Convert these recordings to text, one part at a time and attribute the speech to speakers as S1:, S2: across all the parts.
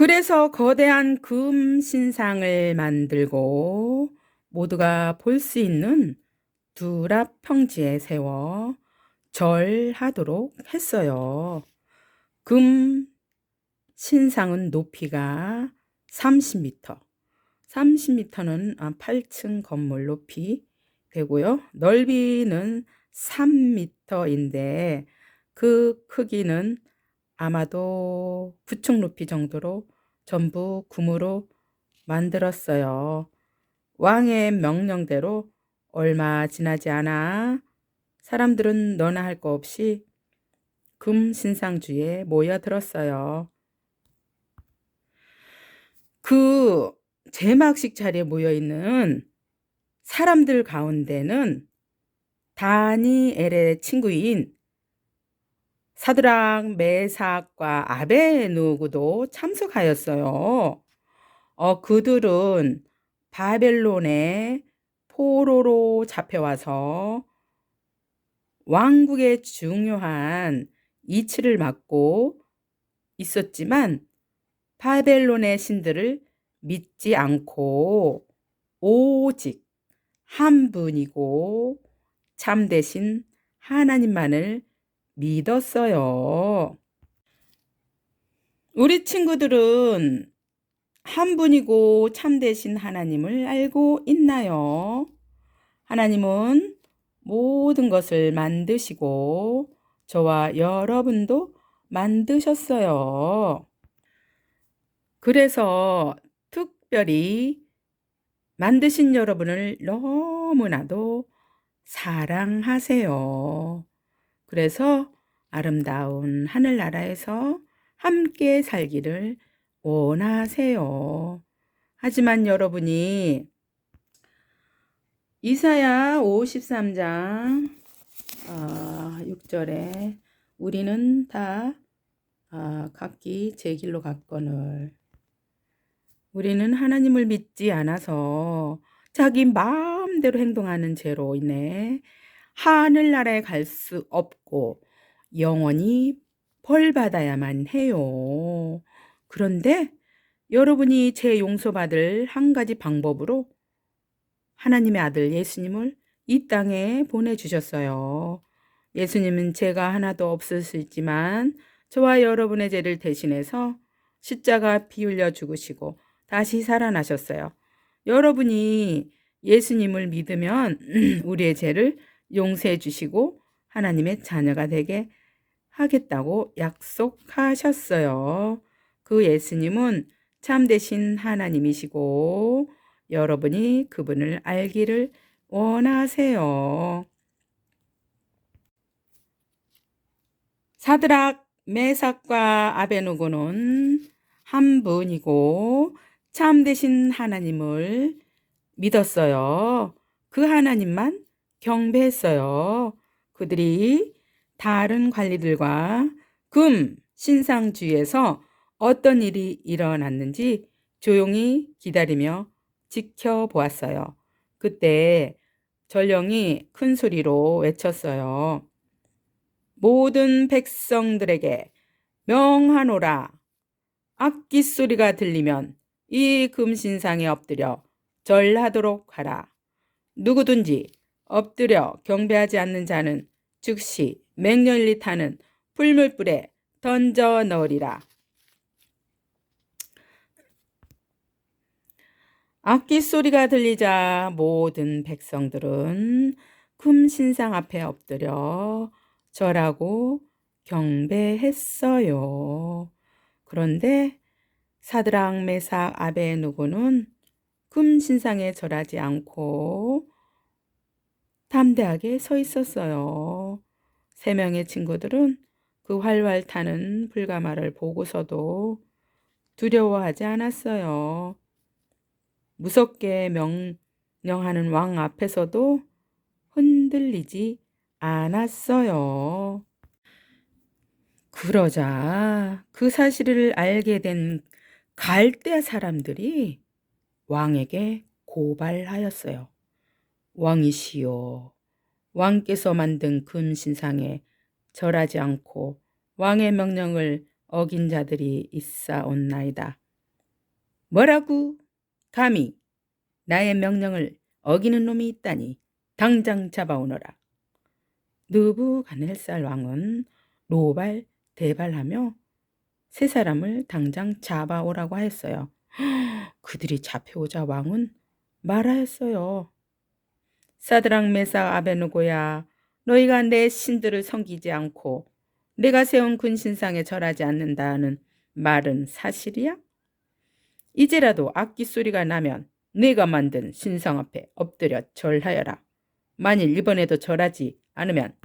S1: 그래서 거대한 금 신상을 만들고 모두가 볼 수 있는 두랍 평지에 세워 절하도록 했어요. 금 신상은 높이가 30m, 30m는 8층 건물 높이 되고요. 넓이는 3m인데 그 크기는 아마도 9층 높이 정도로 전부 금으로 만들었어요. 왕의 명령대로 얼마 지나지 않아 사람들은 너나 할 거 없이 금 신상주에 모여들었어요. 그 제막식 자리에 모여있는 사람들 가운데는 다니엘의 친구인 사드락, 메삭과 아베누고도 참석하였어요. 그들은 바벨론의 포로로 잡혀와서 왕국의 중요한 이치를 맡고 있었지만 바벨론의 신들을 믿지 않고 오직 한 분이고 참되신 하나님만을 믿었어요. 우리 친구들은 한 분이고 참되신 하나님을 알고 있나요? 하나님은 모든 것을 만드시고 저와 여러분도 만드셨어요. 그래서 특별히 만드신 여러분을 너무나도 사랑하세요. 그래서 아름다운 하늘나라에서 함께 살기를 원하세요. 하지만 여러분이 이사야 53장 6절에 우리는 다 각기 제 길로 갔거늘 우리는 하나님을 믿지 않아서 자기 마음대로 행동하는 죄로 인해 하늘나라에 갈 수 없고 영원히 벌 받아야만 해요. 그런데 여러분이 죄 용서받을 한 가지 방법으로 하나님의 아들 예수님을 이 땅에 보내주셨어요. 예수님은 죄가 하나도 없으시지만 저와 여러분의 죄를 대신해서 십자가 피 흘려 죽으시고 다시 살아나셨어요. 여러분이 예수님을 믿으면 우리의 죄를 용서해 주시고 하나님의 자녀가 되게 하겠다고 약속하셨어요. 그 예수님은 참되신 하나님이시고 여러분이 그분을 알기를 원하세요. 사드락, 메삭과 아베누고는 한 분이고 참되신 하나님을 믿었어요. 그 하나님만 경배했어요. 그들이 다른 관리들과 금 신상주에서 어떤 일이 일어났는지 조용히 기다리며 지켜보았어요. 그때 전령이 큰 소리로 외쳤어요. 모든 백성들에게 명하노라. 악기 소리가 들리면 이 금신상에 엎드려 절하도록 하라. 누구든지 엎드려 경배하지 않는 자는 즉시 맹렬히 타는 불물불에 던져 넣으리라. 악기 소리가 들리자 모든 백성들은 금신상 앞에 엎드려 절하고 경배했어요. 그런데 사드락, 메삭, 아베누고는 금신상에 절하지 않고 담대하게 서 있었어요. 세 명의 친구들은 그 활활 타는 불가마를 보고서도 두려워하지 않았어요. 무섭게 명령하는 왕 앞에서도 흔들리지 않았어요. 그러자 그 사실을 알게 된 갈대아 사람들이 왕에게 고발하였어요. 왕이시여, 왕께서 만든 금신상에 절하지 않고 왕의 명령을 어긴 자들이 있사옵나이다. 뭐라고? 감히 나의 명령을 어기는 놈이 있다니 당장 잡아오너라. 느부갓네살 왕은 노발대발하며 세 사람을 당장 잡아오라고 하였어요. 그들이 잡혀오자 왕은 말하였어요. 사드락 메삭 아베느고야, 너희가 내 신들을 섬기지 않고 내가 세운 근신상에 절하지 않는다는 말은 사실이야? 이제라도 악기 소리가 나면 네가 만든 신상 앞에 엎드려 절하여라. 만일 이번에도 절하지 않으면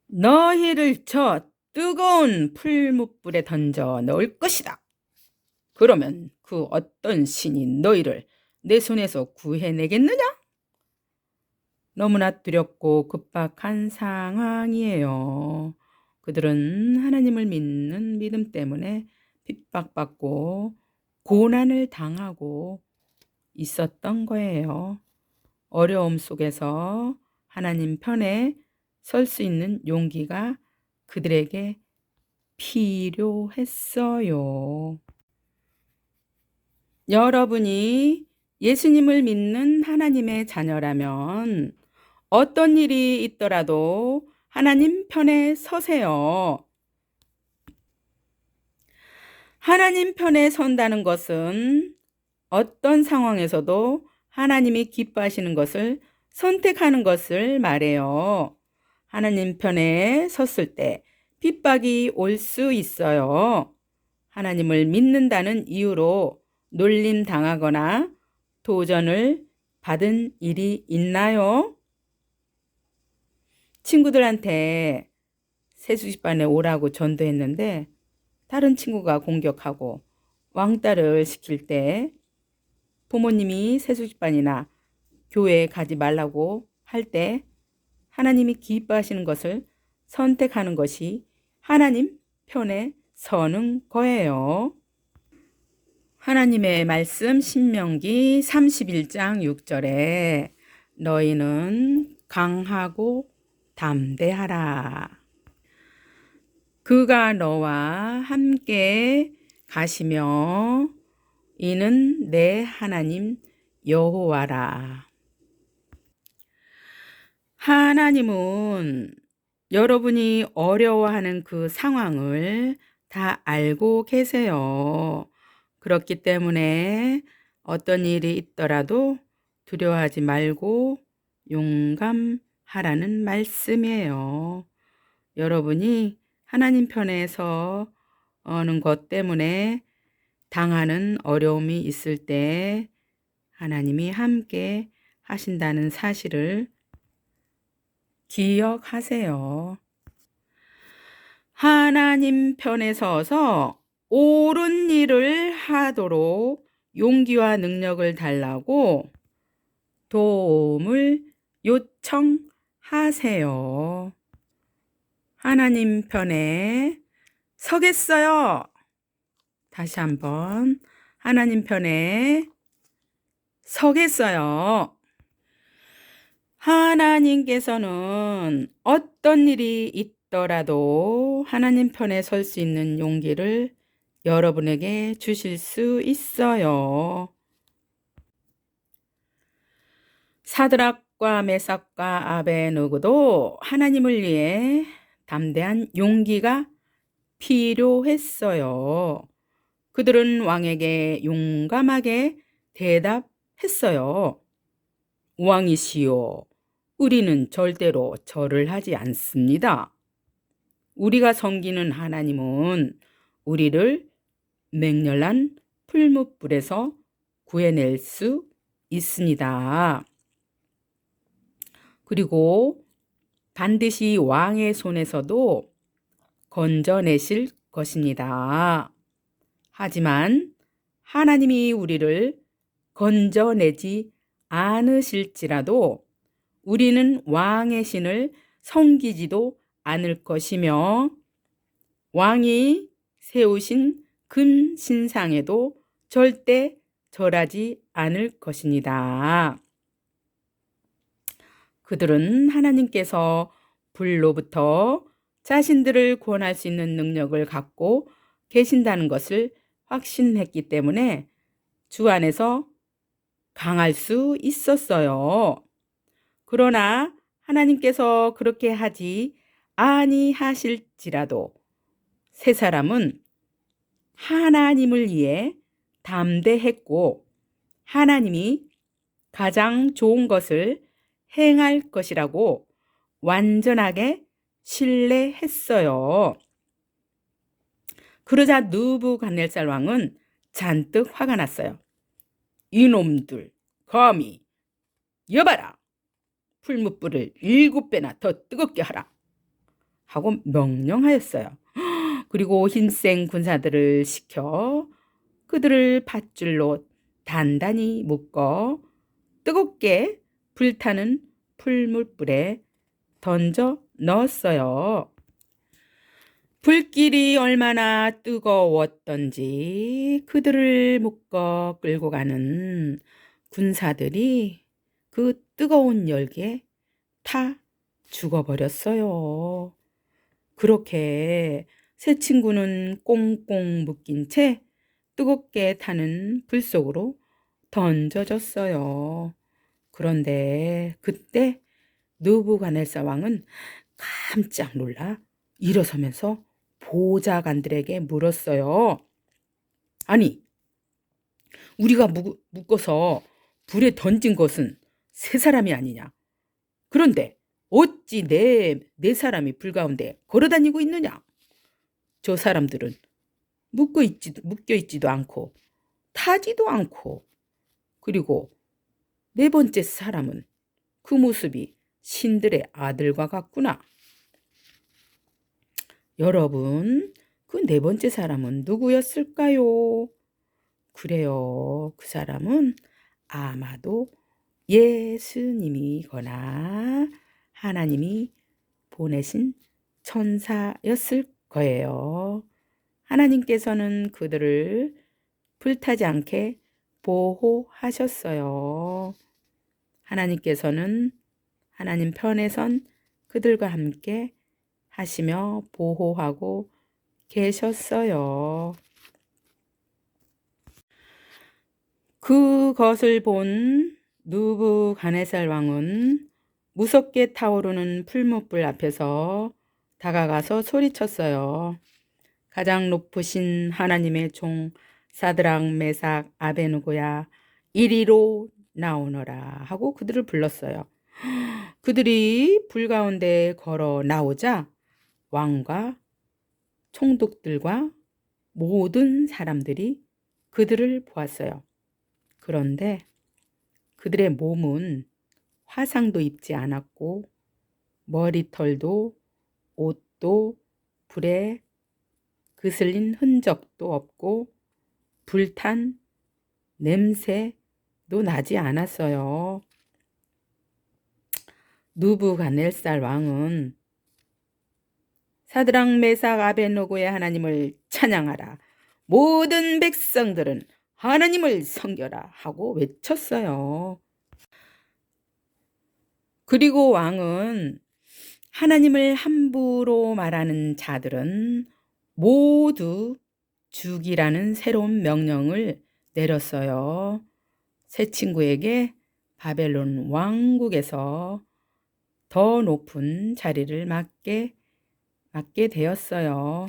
S1: 너희를 저 뜨거운 풀무불에 던져 넣을 것이다. 그러면 그 어떤 신이 너희를 내 손에서 구해내겠느냐? 너무나 두렵고 급박한 상황이에요. 그들은 하나님을 믿는 믿음 때문에 핍박받고 고난을 당하고 있었던 거예요. 어려움 속에서 하나님 편에 설 수 있는 용기가 그들에게 필요했어요. 여러분이 예수님을 믿는 하나님의 자녀라면 어떤 일이 있더라도 하나님 편에 서세요. 하나님 편에 선다는 것은 어떤 상황에서도 하나님이 기뻐하시는 것을 선택하는 것을 말해요. 하나님 편에 섰을 때 핍박이 올 수 있어요. 하나님을 믿는다는 이유로 놀림 당하거나 도전을 받은 일이 있나요? 친구들한테 세수시반에 오라고 전도했는데 다른 친구가 공격하고 왕따를 시킬 때 부모님이 세수시반이나 교회에 가지 말라고 할 때 하나님이 기뻐하시는 것을 선택하는 것이 하나님 편에 서는 거예요. 하나님의 말씀 신명기 31장 6절에 너희는 강하고 담대하라. 그가 너와 함께 가시며 이는 내 하나님 여호와라. 하나님은 여러분이 어려워하는 그 상황을 다 알고 계세요. 그렇기 때문에 어떤 일이 있더라도 두려워하지 말고 용감하라는 말씀이에요. 여러분이 하나님 편에 서는 것 때문에 당하는 어려움이 있을 때 하나님이 함께 하신다는 사실을 기억하세요. 하나님 편에 서서 옳은 일을 하도록 용기와 능력을 달라고 도움을 요청하세요. 하나님 편에 서겠어요. 다시 한번 하나님 편에 서겠어요. 하나님께서는 어떤 일이 있더라도 하나님 편에 설 수 있는 용기를 여러분에게 주실 수 있어요. 사드락과 메삭과 아베느고도 하나님을 위해 담대한 용기가 필요했어요. 그들은 왕에게 용감하게 대답했어요. 왕이시여, 우리는 절대로 절을 하지 않습니다. 우리가 섬기는 하나님은 우리를 맹렬한 풀무불에서 구해낼 수 있습니다. 그리고 반드시 왕의 손에서도 건져내실 것입니다. 하지만 하나님이 우리를 건져내지 않으실지라도 우리는 왕의 신을 섬기지도 않을 것이며 왕이 세우신 금 신상에도 절대 절하지 않을 것입니다. 그들은 하나님께서 불로부터 자신들을 구원할 수 있는 능력을 갖고 계신다는 것을 확신했기 때문에 주 안에서 강할 수 있었어요. 그러나 하나님께서 그렇게 하지 아니하실지라도 세 사람은 하나님을 위해 담대했고 하나님이 가장 좋은 것을 행할 것이라고 완전하게 신뢰했어요. 그러자 느부갓네살 왕은 잔뜩 화가 났어요. 이놈들 감히 여봐라, 풀무불을 7배나 더 뜨겁게 하라 하고 명령하였어요. 그리고 흰생 군사들을 시켜 그들을 밧줄로 단단히 묶어 뜨겁게 불타는 풀무불에 던져 넣었어요. 불길이 얼마나 뜨거웠던지 그들을 묶어 끌고 가는 군사들이 그 뜨거운 열기에 타 죽어버렸어요. 그렇게 새 친구는 꽁꽁 묶인 채 뜨겁게 타는 불 속으로 던져졌어요. 그런데 그때 느부갓네살 왕은 깜짝 놀라 일어서면서 보좌관들에게 물었어요. 아니, 우리가 묶어서 불에 던진 것은 세 사람이 아니냐? 그런데 어찌 네 사람이 불 가운데 걸어다니고 있느냐? 저 사람들은 묶여 있지도 않고 타지도 않고, 그리고 네 번째 사람은 그 모습이 신들의 아들과 같구나. 여러분, 그 네 번째 사람은 누구였을까요? 그래요, 그 사람은 아마도 예수님이거나 하나님이 보내신 천사였을 거예요. 하나님께서는 그들을 불타지 않게 보호하셨어요. 하나님께서는 하나님 편에 선 그들과 함께 하시며 보호하고 계셨어요. 그것을 본 느부갓네살 왕은 무섭게 타오르는 풀무불 앞에서 다가가서 소리쳤어요. 가장 높으신 하나님의 종 사드락 메삭 아베느고야, 이리로 나오너라 하고 그들을 불렀어요. 그들이 불 가운데 걸어 나오자 왕과 총독들과 모든 사람들이 그들을 보았어요. 그런데 그들의 몸은 화상도 입지 않았고 머리털도 옷도 불에 그슬린 흔적도 없고 불탄 냄새도 나지 않았어요. 느부갓네살 왕은 사드락 메삭 아베느고의 하나님을 찬양하라, 모든 백성들은 하나님을 섬겨라 하고 외쳤어요. 그리고 왕은 하나님을 함부로 말하는 자들은 모두 죽이라는 새로운 명령을 내렸어요. 새 친구에게 바벨론 왕국에서 더 높은 자리를 맡게 되었어요.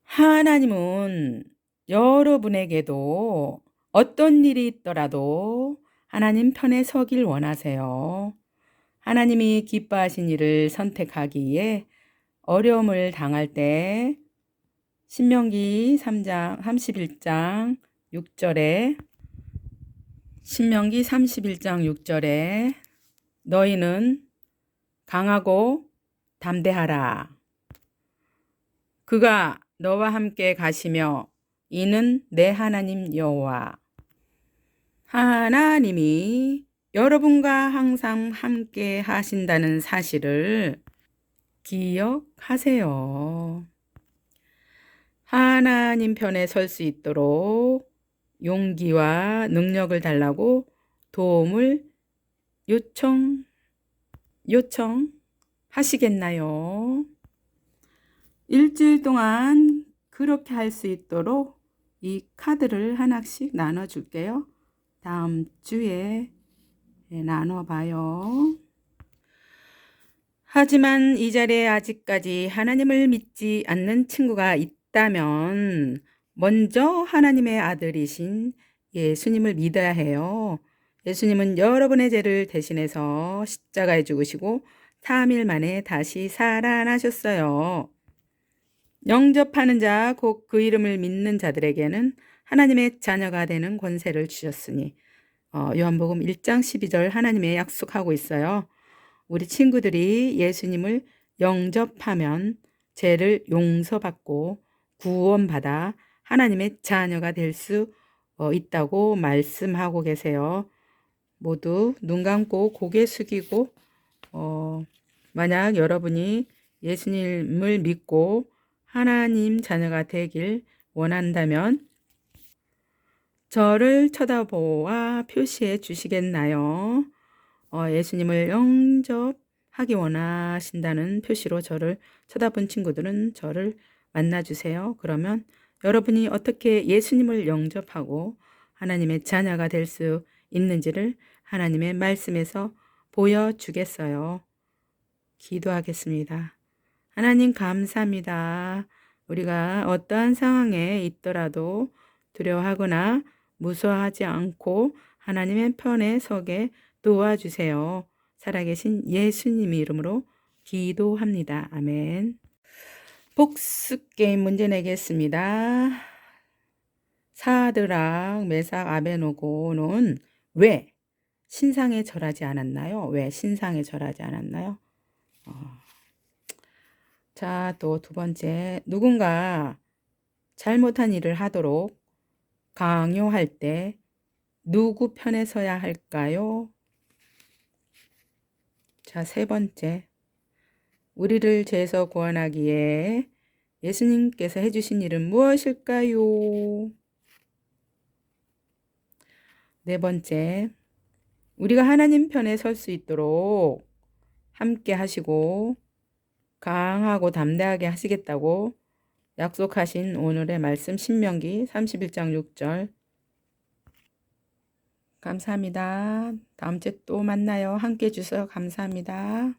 S1: 하나님은 여러분에게도 어떤 일이 있더라도 하나님 편에 서길 원하세요. 하나님이 기뻐하신 일을 선택하기에 어려움을 당할 때 신명기 3장 31장 6절에 신명기 31장 6절에 너희는 강하고 담대하라. 그가 너와 함께 가시며 이는 내 하나님 여호와. 하나님이 여러분과 항상 함께 하신다는 사실을 기억하세요. 하나님 편에 설 수 있도록 용기와 능력을 달라고 도움을 요청하시겠나요? 일주일 동안 그렇게 할 수 있도록 이 카드를 하나씩 나눠 줄게요. 다음 주에 나눠봐요. 하지만 이 자리에 아직까지 하나님을 믿지 않는 친구가 있다면 먼저 하나님의 아들이신 예수님을 믿어야 해요. 예수님은 여러분의 죄를 대신해서 십자가에 죽으시고 3일 만에 다시 살아나셨어요. 영접하는 자, 곧 그 이름을 믿는 자들에게는 하나님의 자녀가 되는 권세를 주셨으니 요한복음 1장 12절 하나님의 약속하고 있어요. 우리 친구들이 예수님을 영접하면 죄를 용서받고 구원받아 하나님의 자녀가 될 수 있다고 말씀하고 계세요. 모두 눈 감고 고개 숙이고 만약 여러분이 예수님을 믿고 하나님 자녀가 되길 원한다면 저를 쳐다보아 표시해 주시겠나요? 예수님을 영접하기 원하신다는 표시로 저를 쳐다본 친구들은 저를 만나주세요. 그러면 여러분이 어떻게 예수님을 영접하고 하나님의 자녀가 될 수 있는지를 하나님의 말씀에서 보여주겠어요. 기도하겠습니다. 하나님 감사합니다. 우리가 어떠한 상황에 있더라도 두려워하거나 무서워하지 않고 하나님의 편에 서게 도와주세요. 살아계신 예수님 이름으로 기도합니다. 아멘. 복습 게임 문제 내겠습니다. 사드락, 메삭, 아베노고는 왜 신상에 절하지 않았나요? 왜 신상에 절하지 않았나요? 자, 또 두 번째, 누군가 잘못한 일을 하도록 강요할 때 누구 편에 서야 할까요? 자, 세 번째, 우리를 죄에서 구원하기에 예수님께서 해주신 일은 무엇일까요? 네 번째, 우리가 하나님 편에 설 수 있도록 함께 하시고 강하고 담대하게 하시겠다고 약속하신 오늘의 말씀 신명기 31장 6절. 감사합니다. 다음 주에 또 만나요. 함께 해주셔서 감사합니다.